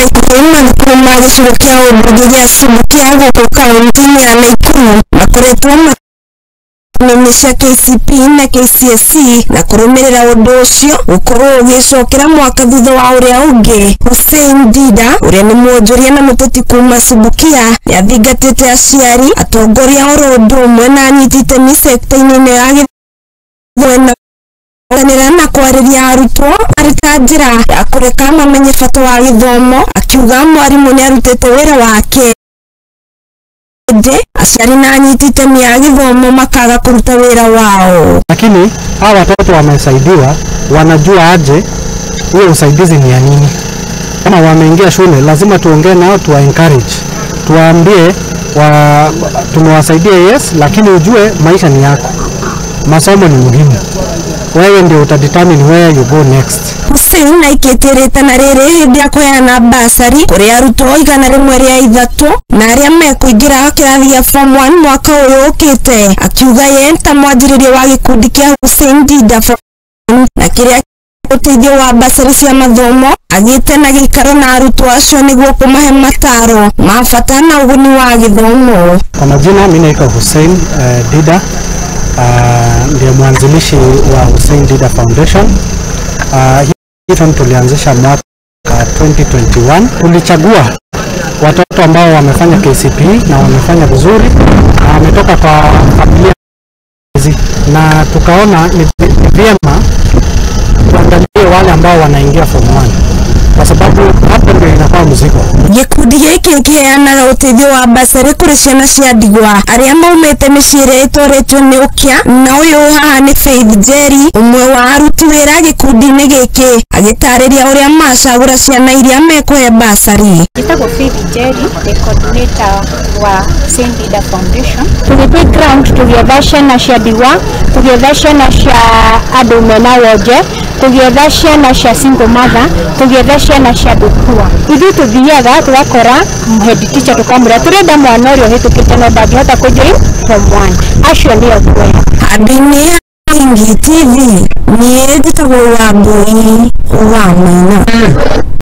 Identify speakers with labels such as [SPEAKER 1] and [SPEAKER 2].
[SPEAKER 1] Imani kuma gĩcigo kĩa ũmbunge gĩa Subukia gũkũ kaunti-inĩ ya Nakuru makoretwo makĩmenyesha KCP na KCSE na kũrũmĩrĩra ũndũ ũcio gũkorwo ũgĩcokera mwaka thutha wa ũrĩa ũngĩ. Hussein Dida ũrĩa nĩ mwonjoria na mũteti kuma Subukia nĩathingatĩte aciari, atongoria oro ũndũ ũmwe na anyiti itemi sekta-inĩ ya gĩthomo na kwarĩria arutwo arĩ ta njĩra ya kũreka mamenye bata wa gĩthomo, akiuga mwarimũ nĩarutĩte wĩra wake aciari na anyiti itemi ya gĩthomo makaga kũruta wĩra wao.
[SPEAKER 2] Lakini hawa watoto wamesaidiwa, wanajua aje huo usaidizi ni ya nini. Kama wameingia shule lazima tuongee nao, tuwa encourage, tuwaambie tumewasaidia yes, lakini ujue maisha ni yako, masomo ni muhimu, wewe ndio utadetermine where you go next.
[SPEAKER 1] Hussein naikĩtĩrĩte na rĩrĩ hĩndĩ ya kũheana basari kũrĩ arutwo 103 na arĩa mekũingĩra kĩrathi gĩa form 1 mwaka ũyũ ũkĩte, akiuga ye ta mwanjĩrĩria wa gĩkundi kĩa Hussein Dida na kĩrĩa ũteithio wa basari cia mathomo agĩte na gĩikaro na arutwo acio nĩguo kũmahe mataro ma bata na ũguni wa gĩthomo.
[SPEAKER 2] Kwa majina mimi naitwa Hussein Dida, ndiye mwanzilishi wa Hussein Dida Foundation. Hii tulianzisha mwaka 2021. Tulichagua watoto ambao wamefanya KCP na wamefanya vizuri na wametoka kwa familia hizi, na tukaona ni vyema tuangalie wale ambao wanaingia form 1 kwa sababu hapo ndio inakuwa mzigo.
[SPEAKER 1] Gĩkundi gĩkĩ kĩheanaga ũteithio wa basari kũrĩ ciana cia ndigwa arĩa maumĩte mĩciĩ ĩrĩa ĩtoretwo nĩ ũkĩa, na ũyũ haha nĩ Faith Njeri, ũmwe wa aruti wĩra gĩkundi-inĩ gĩkĩ, agĩtarĩria ũrĩa macagũra ciana iria mekũhe basari.
[SPEAKER 3] Njĩtagwo Faith Njeri, the coordinator wa Hussein Dida Foundation. Tũgĩthiĩ ground tũgĩetha ciana cia ndigwa, tũgĩetha ciana cia andũ mena wonje, tũgĩetha ciana cia single mother, tũgĩetha ciana cia ndukua. Ithuĩ tũthiaga tũgakora head teacher tũkamwĩra tũrenda mwana ũrĩa ũhĩtũkĩte no ndangĩhota kũjoin form 1. Acio nĩo tuoya.
[SPEAKER 1] Handũ-inĩ ya Ingi TV niĩ njĩtagwo Wambui wa Maina.